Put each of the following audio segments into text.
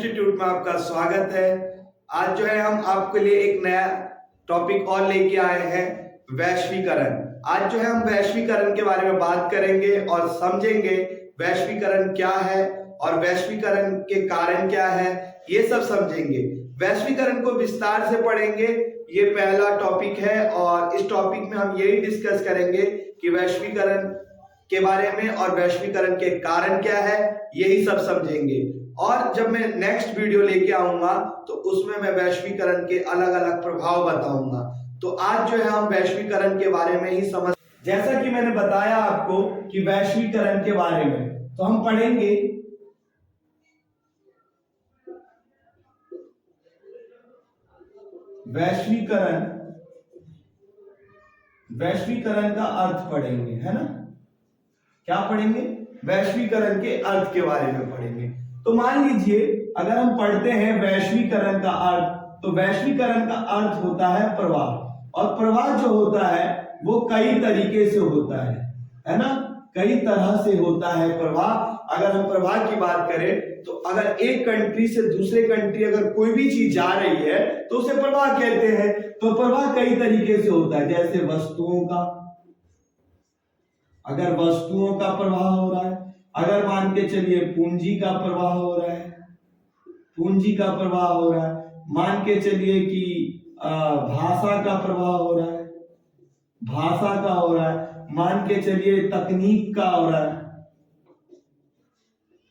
Institute में आपका स्वागत है। आज जो है हम आपके लिए एक नया टॉपिक और लेके आए हैं, वैश्वीकरण। आज जो है हम वैश्वीकरण के बारे में बात करेंगे और समझेंगे वैश्वीकरण क्या है और वैश्वीकरण के कारण क्या है, ये सब समझेंगे। वैश्वीकरण को विस्तार से पढ़ेंगे, ये पहला टॉपिक है और इस टॉपिक में हम यही डिस्कस करेंगे कि वैश्वीकरण के बारे में और वैश्वीकरण के कारण क्या है, यही सब समझेंगे। और जब मैं नेक्स्ट वीडियो लेके आऊंगा तो उसमें मैं वैश्वीकरण के अलग अलग प्रभाव बताऊंगा। तो आज जो है हम वैश्वीकरण के बारे में ही समझ, जैसा कि मैंने बताया आपको कि वैश्वीकरण के बारे में तो हम पढ़ेंगे वैश्वीकरण। वैश्वीकरण का अर्थ पढ़ेंगे, है ना। क्या पढ़ेंगे? वैश्वीकरण के अर्थ के बारे में पढ़ेंगे। तो मान लीजिए अगर हम पढ़ते हैं वैश्वीकरण का अर्थ, तो वैश्वीकरण का अर्थ होता है प्रवाह, और प्रवाह जो होता है वो कई तरीके से होता है ना। कई तरह से होता है प्रवाह। अगर हम प्रवाह की बात करें तो अगर एक कंट्री से दूसरे कंट्री अगर कोई भी चीज जा रही है तो उसे प्रवाह कहते हैं। तो प्रवाह कई तरीके से होता है, जैसे वस्तुओं का, अगर वस्तुओं का प्रवाह हो रहा है, अगर मान के चलिए पूंजी का प्रवाह हो रहा है, पूंजी का प्रवाह हो रहा है, मान के चलिए कि भाषा का प्रवाह हो रहा है, भाषा का हो रहा है, मान के चलिए तकनीक का हो रहा है,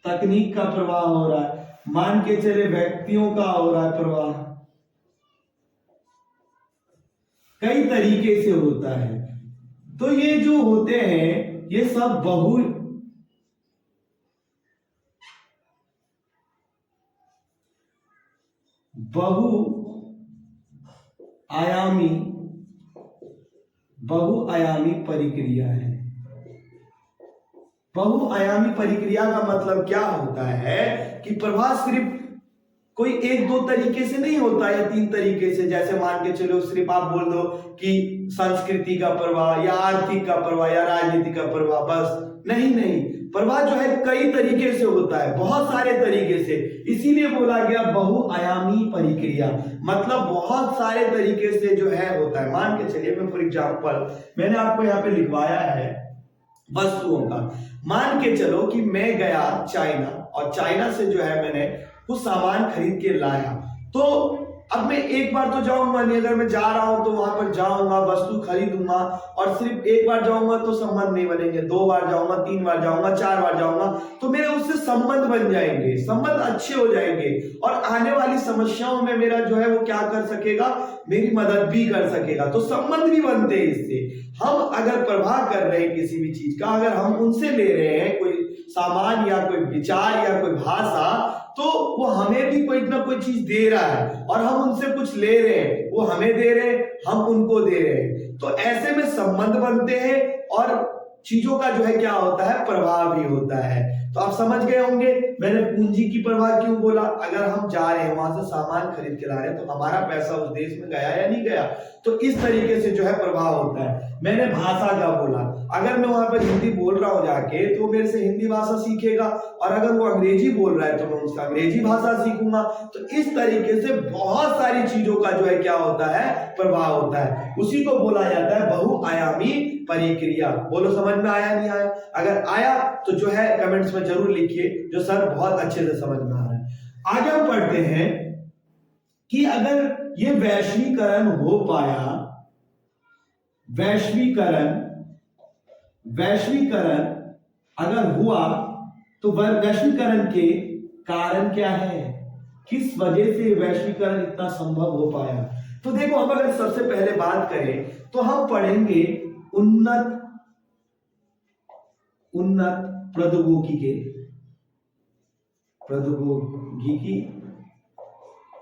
तकनीक का प्रवाह हो रहा है, मान के चलिए व्यक्तियों का हो रहा है प्रवाह। कई तरीके से होता है। तो ये जो होते हैं ये सब बहुआयामी प्रक्रिया है। बहुआयामी प्रक्रिया का मतलब क्या होता है कि प्रवाह सिर्फ कोई एक दो तरीके से नहीं होता या तीन तरीके से। जैसे मान के चलो सिर्फ आप बोल दो कि संस्कृति का प्रवाह या आर्थिक का प्रवाह या राजनीति का प्रवाह, बस नहीं। प्रवाह जो है कई तरीके से होता है, बहुत सारे तरीके से। इसीलिए बोला गया बहुआयामी प्रक्रिया, मतलब बहुत सारे तरीके से जो है होता है। मान के चलिए मैं फॉर एग्जांपल मैंने आपको यहाँ पे लिखवाया है वस्तुओं का। मान के चलो कि मैं गया चाइना और चाइना से जो है मैंने कुछ सामान खरीद के लाया। तो अब मैं एक बार तो जाऊंगा नहीं, अगर मैं जा रहा हूं तो वहां पर जाऊंगा, वस्तु खरीदूंगा, और सिर्फ एक बार जाऊंगा तो संबंध नहीं बनेंगे, दो बार जाऊंगा, तीन बार जाऊंगा, चार बार जाऊंगा, तो मेरे उससे संबंध बन जाएंगे, संबंध अच्छे हो जाएंगे और आने वाली समस्याओं में मेरा जो है वो क्या कर सकेगा, मेरी मदद भी कर सकेगा। तो संबंध भी बनते हैं इससे। हम अगर प्रवाह कर रहे हैं किसी भी चीज का, अगर हम उनसे ले रहे हैं कोई सामान या कोई विचार या कोई भाषा, तो वो हमें भी कोई ना कोई चीज दे रहा है और हम उनसे कुछ ले रहे हैं, वो हमें दे रहे हैं, हम उनको दे रहे हैं। तो ऐसे में संबंध बनते हैं और चीजों का जो है क्या होता है, प्रवाह भी होता है। तो आप समझ गए होंगे मैंने पूंजी की प्रवाह क्यों बोला। अगर हम जा रहे हैं वहां से सामान खरीद के ला रहे हैं तो हमारा पैसा उस देश में गया या नहीं गया, तो इस तरीके से जो है प्रवाह होता है। मैंने भाषा का बोला, अगर मैं वहां पर हिंदी बोल रहा हूं जाके तो मेरे से हिंदी भाषा सीखेगा, और अगर वो अंग्रेजी बोल रहा है तो मैं उसका अंग्रेजी भाषा सीखूंगा। तो इस तरीके से बहुत सारी चीजों का जो है क्या होता है, प्रवाह होता है। उसी को बोला जाता है बहुआयामी प्रक्रिया। बोलो समझ में आया नहीं आया? अगर आया तो जो है कमेंट्स में जरूर लिखिए जो सर बहुत अच्छे से समझ में आ रहा है। आगे हम पढ़ते हैं कि अगर ये वैश्वीकरण हो पाया, वैश्वीकरण अगर हुआ तो वैश्वीकरण के कारण क्या है, किस वजह से वैश्वीकरण इतना संभव हो पाया। तो देखो हम अगर सबसे पहले बात करें तो हम पढ़ेंगे उन्नत प्रौद्योगिकी।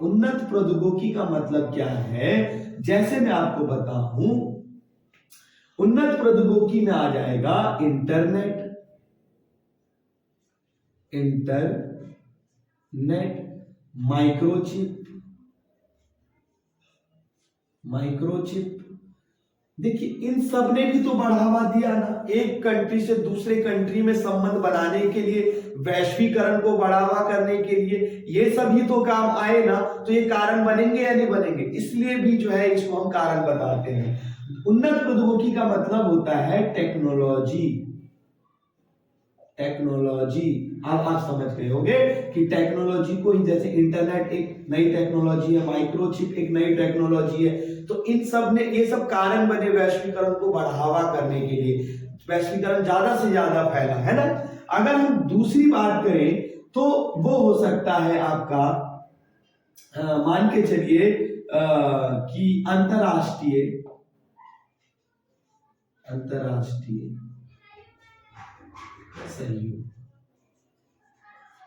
उन्नत प्रौद्योगिकी का मतलब क्या है, जैसे मैं आपको बताऊं, उन्नत प्रौद्योगिकी में आ जाएगा इंटरनेट, माइक्रोचिप, देखिए इन सब ने भी तो बढ़ावा दिया ना, एक कंट्री से दूसरे कंट्री में संबंध बनाने के लिए, वैश्वीकरण को बढ़ावा करने के लिए, ये सब ही तो काम आए ना। तो ये कारण बनेंगे या नहीं बनेंगे, इसलिए भी जो है इसको हम कारण बताते हैं। उन्नत प्रौद्योगिकी का मतलब होता है टेक्नोलॉजी। टेक्नोलॉजी, अब आप समझ गए होंगे कि टेक्नोलॉजी को ही, जैसे इंटरनेट एक नई टेक्नोलॉजी है, माइक्रोचिप एक नई टेक्नोलॉजी है, तो इन सब ने, ये सब कारण बने वैश्वीकरण को बढ़ावा करने के लिए। वैश्वीकरण ज्यादा से ज्यादा फैला है ना। अगर हम दूसरी बात करें तो वो हो सकता है आपका, मान के चलिए कि अंतरराष्ट्रीय सहयोग।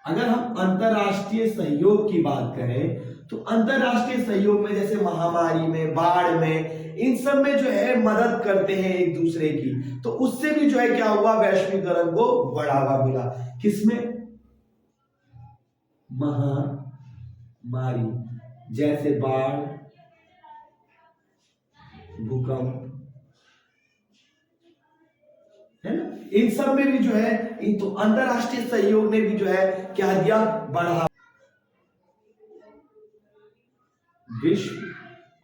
अगर हम अंतरराष्ट्रीय सहयोग की बात करें तो अंतरराष्ट्रीय सहयोग में जैसे महामारी में, बाढ़ में, इन सब में जो है मदद करते हैं एक दूसरे की, तो उससे भी जो है क्या हुआ, वैश्वीकरण को बढ़ावा मिला। किसमें? महामारी, जैसे बाढ़, भूकंप, है ना, इन सब में भी जो है, तो अंतरराष्ट्रीय सहयोग ने भी जो है क्या दिया, बढ़ावा। विश्वव्यापी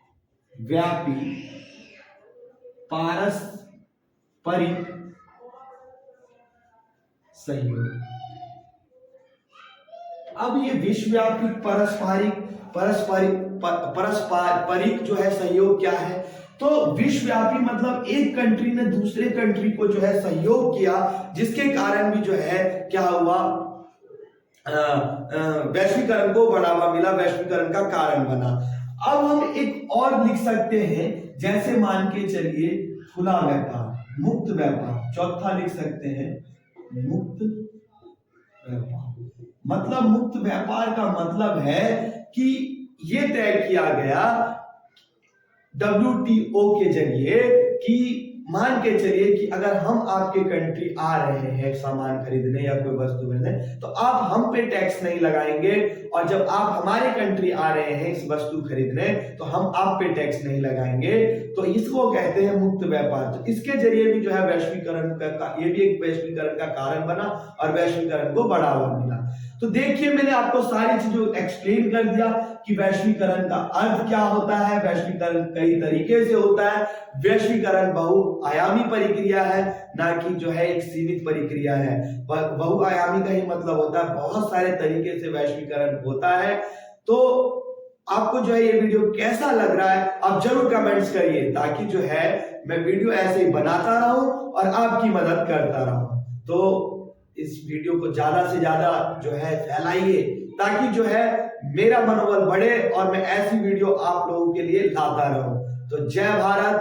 पारस्परिक सहयोग। अब ये विश्वव्यापी पारस्परिक जो है सहयोग क्या है, तो विश्वव्यापी मतलब एक कंट्री ने दूसरे कंट्री को जो है सहयोग किया, जिसके कारण भी जो है क्या हुआ, वैश्वीकरण को बढ़ावा मिला, वैश्वीकरण का कारण बना। अब हम एक और लिख सकते हैं, जैसे मान के चलिए खुला व्यापार, मुक्त व्यापार, चौथा लिख सकते हैं मुक्त व्यापार। मतलब मुक्त व्यापार का मतलब है कि ये तय किया गया WTO के जरिए कि मान के चलिए कि अगर हम आपके कंट्री आ रहे हैं सामान खरीदने या कोई वस्तु खरीदने, तो आप हम पे टैक्स नहीं लगाएंगे, और जब आप हमारे कंट्री आ रहे हैं इस वस्तु खरीदने, तो हम आप पे टैक्स नहीं लगाएंगे। तो इसको कहते हैं मुक्त व्यापार। तो इसके जरिए भी जो है वैश्वीकरण का, ये भी एक वैश्वीकरण का कारण बना और वैश्वीकरण को बढ़ावा मिला। तो देखिए मैंने आपको सारी चीजों एक्सप्लेन कर दिया कि वैश्वीकरण का अर्थ क्या होता है, वैश्वीकरण कई तरीके से होता है, वैश्वीकरण बहुआयामी प्रक्रिया है, ना कि जो है एक सीमित प्रक्रिया है। बहुआयामी का ही मतलब होता है बहुत सारे तरीके से वैश्वीकरण होता है। तो आपको जो है ये वीडियो कैसा लग रहा है आप जरूर कमेंट्स करिए, ताकि जो है मैं वीडियो ऐसे ही बनाता रहूं और आपकी मदद करता रहूं। तो इस वीडियो को ज्यादा से ज्यादा जो है फैलाइए, ताकि जो है मेरा मनोबल बढ़े और मैं ऐसी वीडियो आप लोगों के लिए लाता रहूं। तो जय भारत।